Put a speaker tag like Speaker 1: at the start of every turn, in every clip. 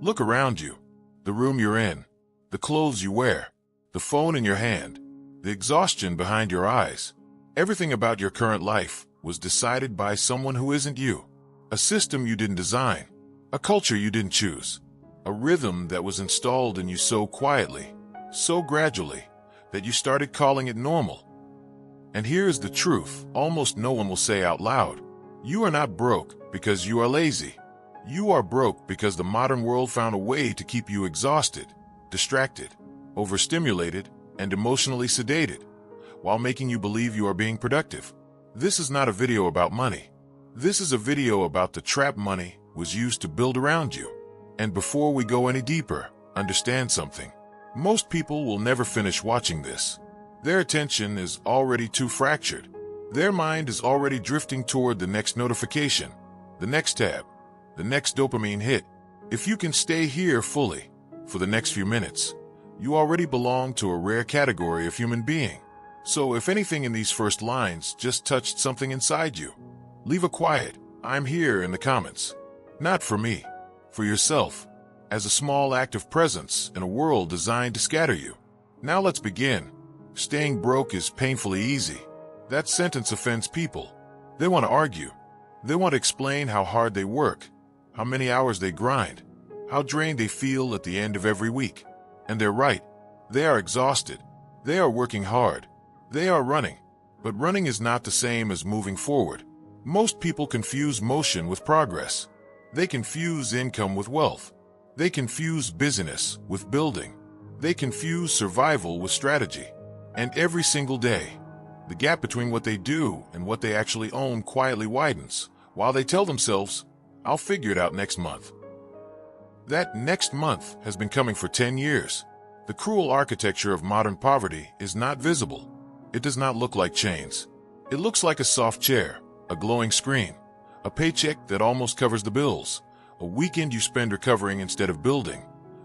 Speaker 1: Look around you. The room you're in, the clothes you wear, the phone in your hand, the exhaustion behind your eyes. Everything about your current life was decided by someone who isn't you. A system you didn't design, a culture you didn't choose, a rhythm that was installed in you so quietly, so gradually, that you started calling it normal. And here's the truth almost no one will say out loud. You are not broke because you are lazy. You are broke because the modern world found a way to keep you exhausted, distracted, overstimulated, and emotionally sedated, while making you believe you are being productive. This is not a video about money. This is a video about the trap money was used to build around you. And before we go any deeper, understand something. Most people will never finish watching this. Their attention is already too fractured. Their mind is already drifting toward the next notification, the next tab, the next dopamine hit. If you can stay here fully for the next few minutes, you already belong to a rare category of human being. So if anything in these first lines just touched something inside you, leave a quiet "I'm here" in the comments. Not for me, for yourself, as a small act of presence in a world designed to scatter you. Now let's begin. Staying broke is painfully easy. That sentence offends people. They want to argue. They want to explain how hard they work, how many hours they grind, how drained they feel at the end of every week. And they're right. They are exhausted. They are working hard. They are running. But running is not the same as moving forward. Most people confuse motion with progress. They confuse income with wealth. They confuse busyness with building. They confuse survival with strategy. And every single day, the gap between what they do and what they actually own quietly widens, while they tell themselves, "I'll figure it out next month." That next month has been coming for 10 years. The cruel architecture of modern poverty is not visible. It does not look like chains. It looks like a soft chair, a glowing screen, a paycheck that almost covers the bills, a weekend you spend recovering instead of building,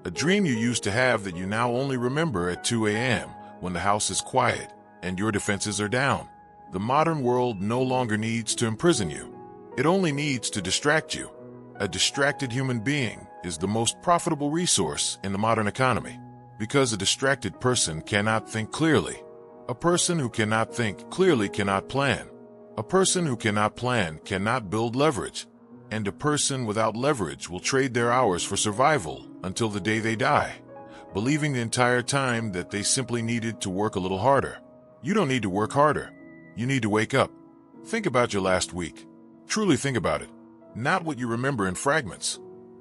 Speaker 1: a dream you used to have that you now only remember at 2 a.m. when the house is quiet and your defenses are down. The modern world no longer needs to imprison you. It only needs to distract you. A distracted human being is the most profitable resource in the modern economy, because a distracted person cannot think clearly. A person who cannot think clearly cannot plan. A person who cannot plan cannot build leverage. And a person without leverage will trade their hours for survival until the day they die, believing the entire time that they simply needed to work a little harder. You don't need to work harder. You need to wake up. Think about your last week. Truly think about it. Not what you remember in fragments,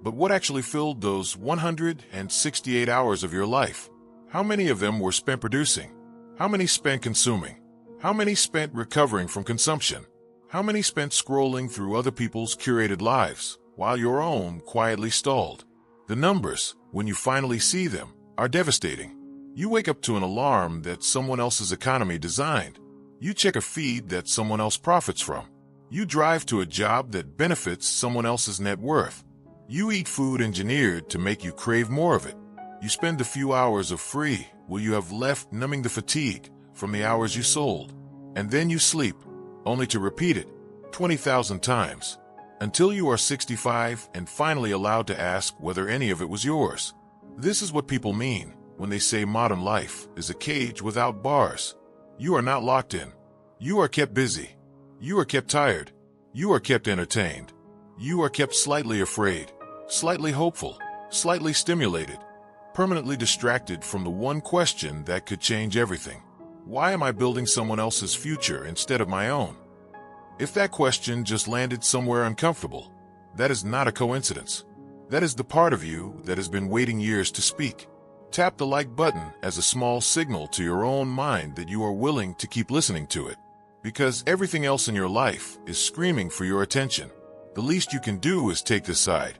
Speaker 1: but what actually filled those 168 hours of your life. How many of them were spent producing? How many spent consuming? How many spent recovering from consumption? How many spent scrolling through other people's curated lives while your own quietly stalled? The numbers, when you finally see them, are devastating. You wake up to an alarm that someone else's economy designed. You check a feed that someone else profits from. You drive to a job that benefits someone else's net worth. You eat food engineered to make you crave more of it. You spend the few hours of free will you have left numbing the fatigue from the hours you sold. And then you sleep, only to repeat it 20,000 times, until you are 65 and finally allowed to ask whether any of it was yours. This is what people mean when they say modern life is a cage without bars. You are not locked in. You are kept busy. You are kept tired. You are kept entertained. You are kept slightly afraid, slightly hopeful, slightly stimulated, permanently distracted from the one question that could change everything. Why am I building someone else's future instead of my own? If that question just landed somewhere uncomfortable, that is not a coincidence. That is the part of you that has been waiting years to speak. Tap the like button as a small signal to your own mind that you are willing to keep listening to it. Because everything else in your life is screaming for your attention. The least you can do is take the side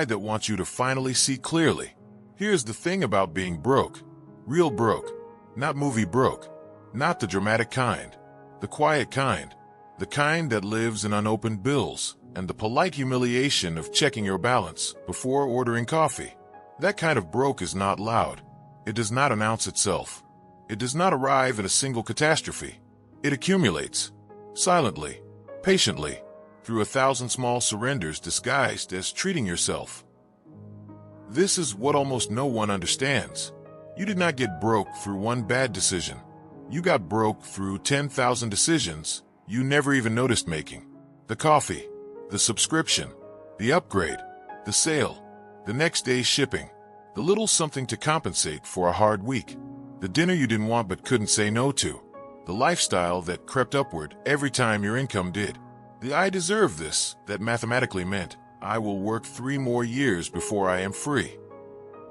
Speaker 1: that wants you to finally see clearly. Here's the thing about being broke. Real broke. Not movie broke. Not the dramatic kind. The quiet kind. The kind that lives in unopened bills and the polite humiliation of checking your balance before ordering coffee. That kind of broke is not loud. It does not announce itself. It does not arrive in a single catastrophe. It accumulates, silently, patiently, through 1,000 small surrenders disguised as treating yourself. This is what almost no one understands. You did not get broke through one bad decision. You got broke through 10,000 decisions you never even noticed making. The coffee, the subscription, the upgrade, the sale, the next day's shipping, the little something to compensate for a hard week, the dinner you didn't want but couldn't say no to, the lifestyle that crept upward every time your income did. The "I deserve this" that mathematically meant I will work 3 more years before I am free.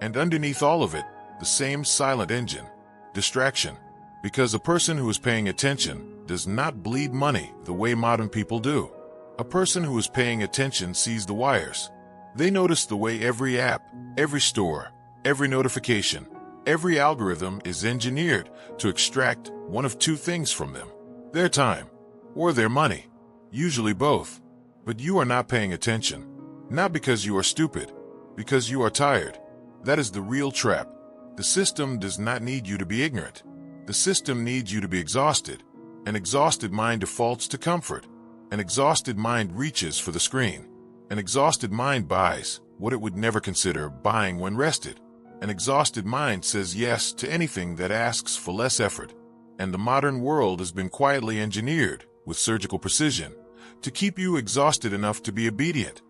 Speaker 1: And underneath all of it, the same silent engine, distraction. Because a person who is paying attention does not bleed money the way modern people do. A person who is paying attention sees the wires. They notice the way every app, every store, every notification, every algorithm is engineered to extract one of 2 things from them: their time or their money, usually both. But you are not paying attention, not because you are stupid, because you are tired. That is the real trap. The system does not need you to be ignorant. The system needs you to be exhausted. An exhausted mind defaults to comfort. An exhausted mind reaches for the screen. An exhausted mind buys what it would never consider buying when rested. An exhausted mind says yes to anything that asks for less effort. And the modern world has been quietly engineered with surgical precision to keep you exhausted enough to be obedient,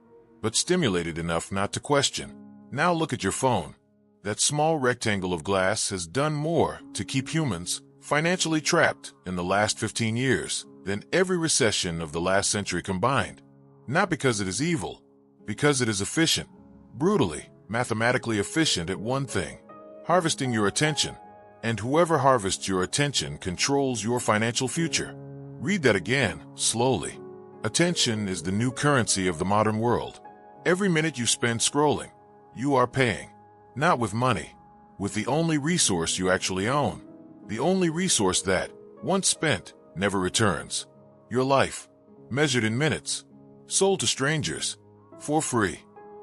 Speaker 1: but stimulated enough not to question. Now look at your phone. That small rectangle of glass has done more to keep humans financially trapped in the last 15 years than every recession of the last century combined. Not because it is evil, because it is efficient, brutally, mathematically efficient at one thing: harvesting your attention. And whoever harvests your attention controls your financial future. Read that again, slowly. Attention is the new currency of the modern world. Every minute you spend scrolling, you are paying. Not with money, with the only resource you actually own. The only resource that, once spent, never returns. Your life, measured in minutes, sold to strangers, for free.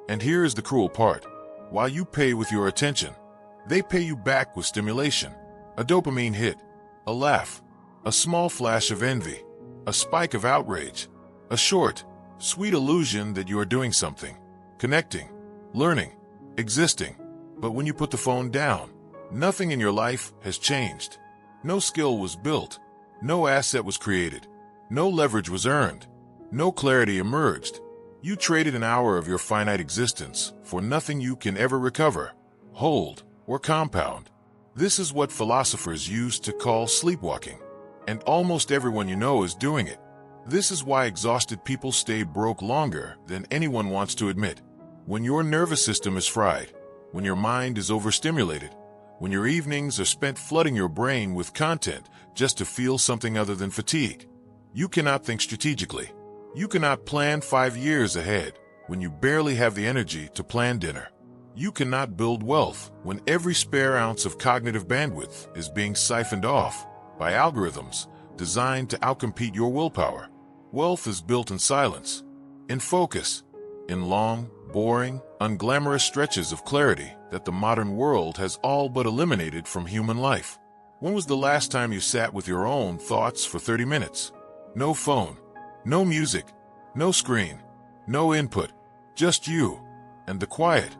Speaker 1: And here is the cruel part. While you pay with your attention, they pay you back with stimulation. A dopamine hit, a laugh, a small flash of envy, a spike of outrage, a short, sweet illusion that you are doing something, connecting, learning, existing. But when you put the phone down, nothing in your life has changed. No skill was built. No asset was created. No leverage was earned. No clarity emerged. You traded an hour of your finite existence for nothing you can ever recover, hold, or compound. This is what philosophers used to call sleepwalking. And almost everyone you know is doing it. This is why exhausted people stay broke longer than anyone wants to admit. When your nervous system is fried, when your mind is overstimulated, when your evenings are spent flooding your brain with content just to feel something other than fatigue, you cannot think strategically. You cannot plan 5 years ahead when you barely have the energy to plan dinner. You cannot build wealth when every spare ounce of cognitive bandwidth is being siphoned off by algorithms designed to outcompete your willpower. Wealth is built in silence, in focus, in long, boring, unglamorous stretches of clarity that the modern world has all but eliminated from human life. When was the last time you sat with your own thoughts for 30 minutes? No phone, no music, no screen, no input, just you, and the quiet,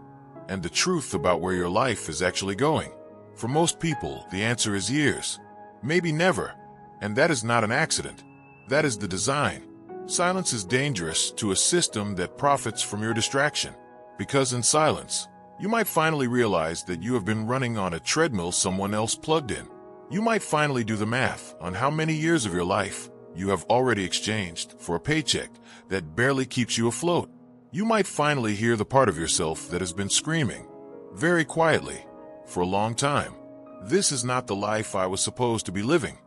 Speaker 1: and the truth about where your life is actually going. For most people, the answer is years, maybe never, and that is not an accident. That is the design. Silence is dangerous to a system that profits from your distraction, because in silence, you might finally realize that you have been running on a treadmill someone else plugged in. You might finally do the math on how many years of your life you have already exchanged for a paycheck that barely keeps you afloat. You might finally hear the part of yourself that has been screaming, very quietly, for a long time, "This is not the life I was supposed to be living."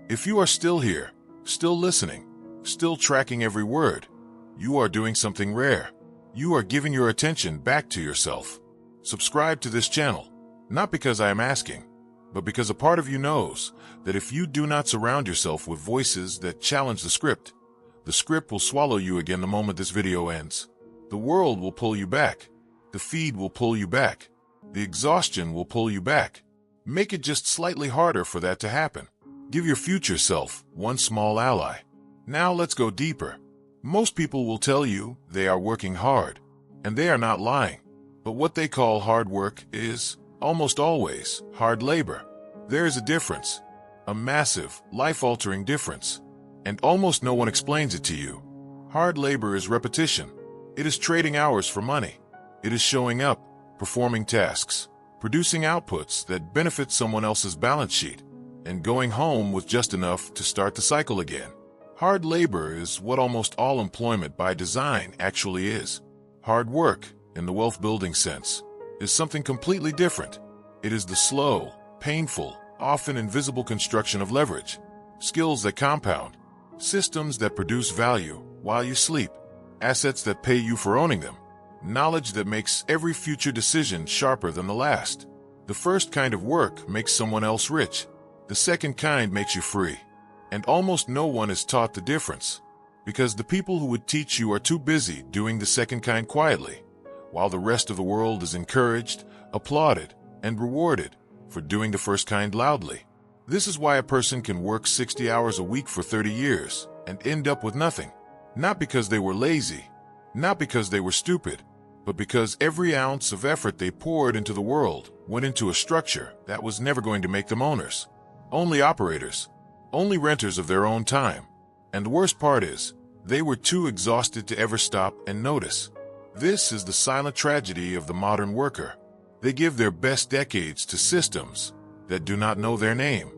Speaker 1: If you are still here, still listening, still tracking every word, you are doing something rare. You are giving your attention back to yourself. Subscribe to this channel, not because I am asking, but because a part of you knows that if you do not surround yourself with voices that challenge the script will swallow you again the moment this video ends. The world will pull you back. The feed will pull you back. The exhaustion will pull you back. Make it just slightly harder for that to happen. Give your future self one small ally. Now let's go deeper. Most people will tell you they are working hard, and they are not lying. But what they call hard work is, almost always, hard labor. There is a difference, a massive, life-altering difference, and almost no one explains it to you. Hard labor is repetition. It is trading hours for money. It is showing up, performing tasks, producing outputs that benefit someone else's balance sheet, and going home with just enough to start the cycle again. Hard labor is what almost all employment by design actually is. Hard work, in the wealth-building sense, is something completely different. It is the slow, painful, often invisible construction of leverage, skills that compound, systems that produce value while you sleep, assets that pay you for owning them, knowledge that makes every future decision sharper than the last. The first kind of work makes someone else rich. The second kind makes you free. And almost no one is taught the difference, because the people who would teach you are too busy doing the second kind quietly, while the rest of the world is encouraged, applauded, and rewarded for doing the first kind loudly. This is why a person can work 60 hours a week for 30 years and end up with nothing. Not because they were lazy, not because they were stupid, but because every ounce of effort they poured into the world went into a structure that was never going to make them owners. Only operators. Only renters of their own time. And the worst part is, they were too exhausted to ever stop and notice. This is the silent tragedy of the modern worker. They give their best decades to systems that do not know their name.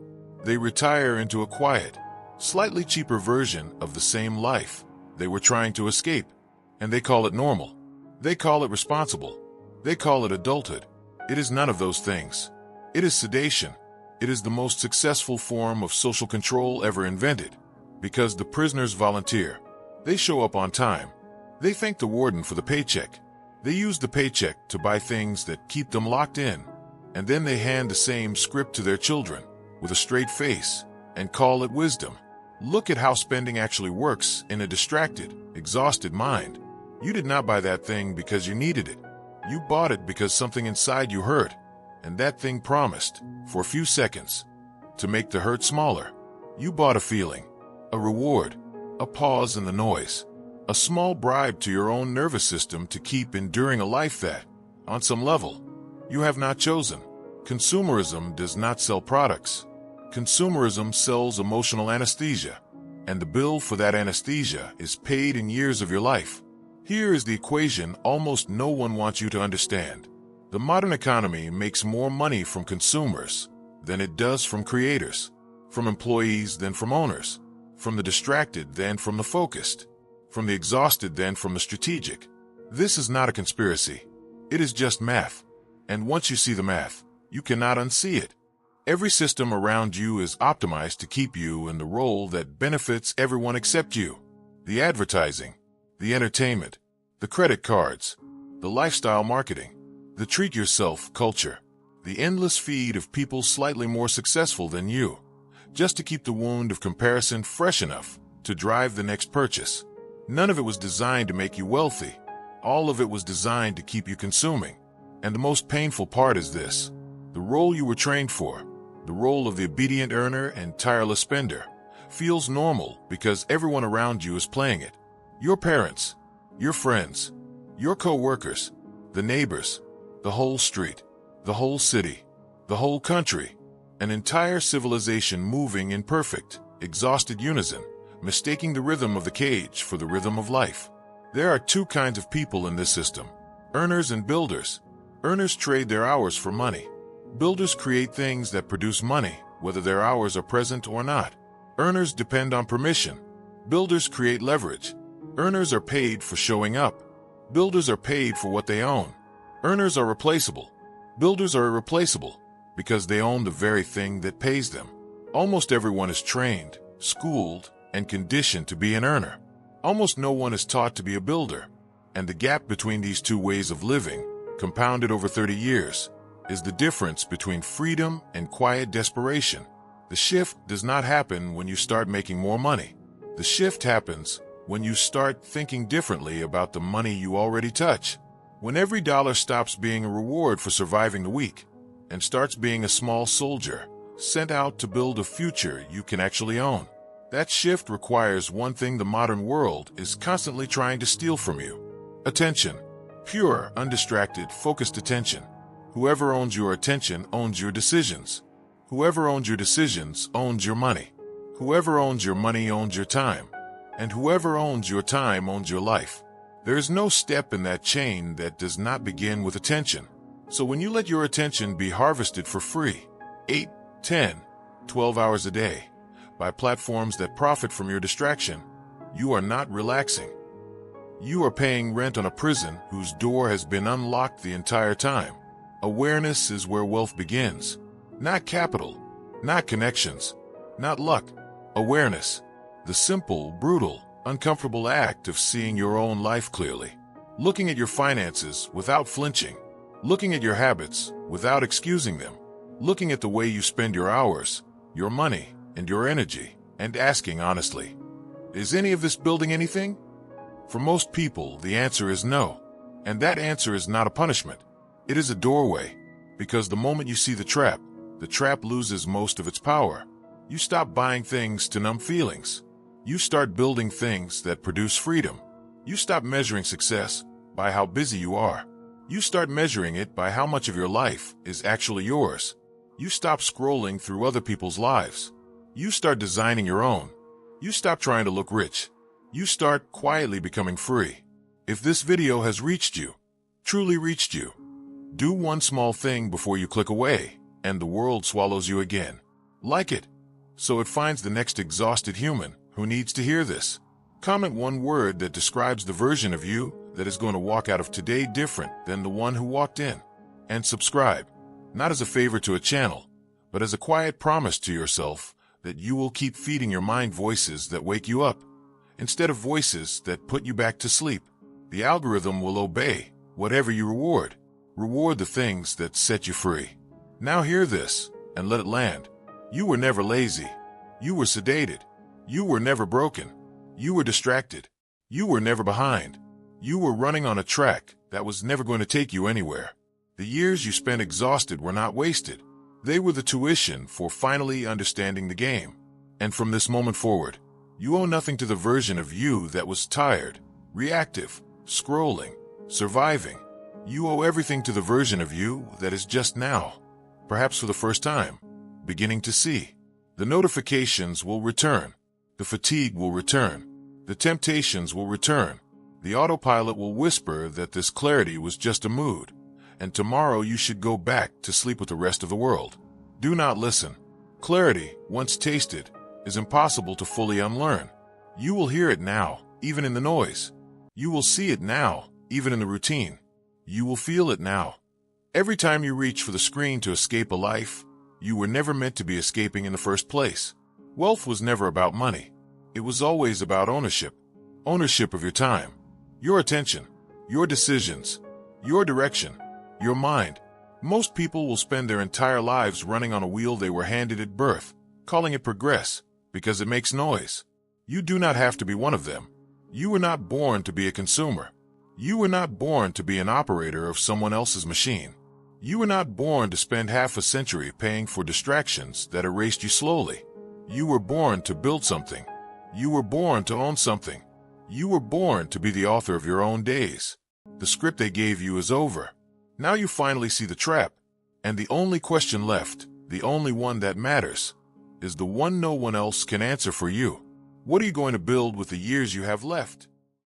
Speaker 1: They retire into a quiet, slightly cheaper version of the same life they were trying to escape, and they call it normal. They call it responsible. They call it adulthood. It is none of those things. It is sedation. It is the most successful form of social control ever invented, because the prisoners volunteer. They show up on time. They thank the warden for the paycheck. They use the paycheck to buy things that keep them locked in, and then they hand the same script to their children with a straight face and call it wisdom. Look at how spending actually works in a distracted, exhausted mind. You did not buy that thing because you needed it. You bought it because something inside you hurt, and that thing promised, for a few seconds, to make the hurt smaller. You bought a feeling, a reward, a pause in the noise, a small bribe to your own nervous system to keep enduring a life that, on some level, you have not chosen. Consumerism does not sell products. Consumerism sells emotional anesthesia, and the bill for that anesthesia is paid in years of your life. Here is the equation almost no one wants you to understand. The modern economy makes more money from consumers than it does from creators, from employees than from owners, from the distracted than from the focused, from the exhausted than from the strategic. This is not a conspiracy. It is just math. And once you see the math, you cannot unsee it. Every system around you is optimized to keep you in the role that benefits everyone except you. The advertising, the entertainment, the credit cards, the lifestyle marketing, the treat-yourself culture, the endless feed of people slightly more successful than you, just to keep the wound of comparison fresh enough to drive the next purchase. None of it was designed to make you wealthy. All of it was designed to keep you consuming. And the most painful part is this: the role you were trained for, the role of the obedient earner and tireless spender, feels normal because everyone around you is playing it. Your parents, your friends, your co-workers, the neighbors, the whole street, the whole city, the whole country, an entire civilization moving in perfect, exhausted unison, mistaking the rhythm of the cage for the rhythm of life. There are two kinds of people in this system: earners and builders. Earners trade their hours for money. Builders create things that produce money, whether their hours are present or not. Earners depend on permission. Builders create leverage. Earners are paid for showing up. Builders are paid for what they own. Earners are replaceable. Builders are irreplaceable because they own the very thing that pays them. Almost everyone is trained, schooled, and conditioned to be an earner. Almost no one is taught to be a builder. And the gap between these two ways of living, compounded over 30 years, is the difference between freedom and quiet desperation. The shift does not happen when you start making more money. The shift happens when you start thinking differently about the money you already touch. When every dollar stops being a reward for surviving the week and starts being a small soldier sent out to build a future you can actually own. That shift requires one thing the modern world is constantly trying to steal from you: attention. Pure, undistracted, focused attention. Whoever owns your attention owns your decisions. Whoever owns your decisions owns your money. Whoever owns your money owns your time. And whoever owns your time owns your life. There is no step in that chain that does not begin with attention. So when you let your attention be harvested for free, 8, 10, 12 hours a day, by platforms that profit from your distraction, you are not relaxing. You are paying rent on a prison whose door has been unlocked the entire time. Awareness is where wealth begins. Not capital, not connections, not luck. Awareness, the simple, brutal, uncomfortable act of seeing your own life clearly. Looking at your finances without flinching. Looking at your habits without excusing them. Looking at the way you spend your hours, your money, and your energy, and asking honestly, is any of this building anything? For most people, the answer is no. And that answer is not a punishment. It is a doorway, because the moment you see the trap loses most of its power. You stop buying things to numb feelings. You start building things that produce freedom. You stop measuring success by how busy you are. You start measuring it by how much of your life is actually yours. You stop scrolling through other people's lives. You start designing your own. You stop trying to look rich. You start quietly becoming free. If this video has reached you, truly reached you, do one small thing before you click away, and the world swallows you again. Like it, so it finds the next exhausted human who needs to hear this. Comment one word that describes the version of you that is going to walk out of today different than the one who walked in. And subscribe, not as a favor to a channel, but as a quiet promise to yourself that you will keep feeding your mind voices that wake you up, instead of voices that put you back to sleep. The algorithm will obey whatever you reward. Reward the things that set you free. Now hear this, and let it land. You were never lazy. You were sedated. You were never broken. You were distracted. You were never behind. You were running on a track that was never going to take you anywhere. The years you spent exhausted were not wasted. They were the tuition for finally understanding the game. And from this moment forward, you owe nothing to the version of you that was tired, reactive, scrolling, surviving. You owe everything to the version of you that is just now, perhaps for the first time, beginning to see. The notifications will return. The fatigue will return. The temptations will return. The autopilot will whisper that this clarity was just a mood, and tomorrow you should go back to sleep with the rest of the world. Do not listen. Clarity, once tasted, is impossible to fully unlearn. You will hear it now, even in the noise. You will see it now, even in the routine. You will feel it now. Every time you reach for the screen to escape a life you were never meant to be escaping in the first place. Wealth was never about money. It was always about ownership. Ownership of your time, your attention, your decisions, your direction, your mind. Most people will spend their entire lives running on a wheel they were handed at birth, calling it progress, because it makes noise. You do not have to be one of them. You were not born to be a consumer. You were not born to be an operator of someone else's machine. You were not born to spend half a century paying for distractions that erased you slowly. You were born to build something. You were born to own something. You were born to be the author of your own days. The script they gave you is over. Now you finally see the trap, and the only question left, the only one that matters, is the one no one else can answer for you. What are you going to build with the years you have left?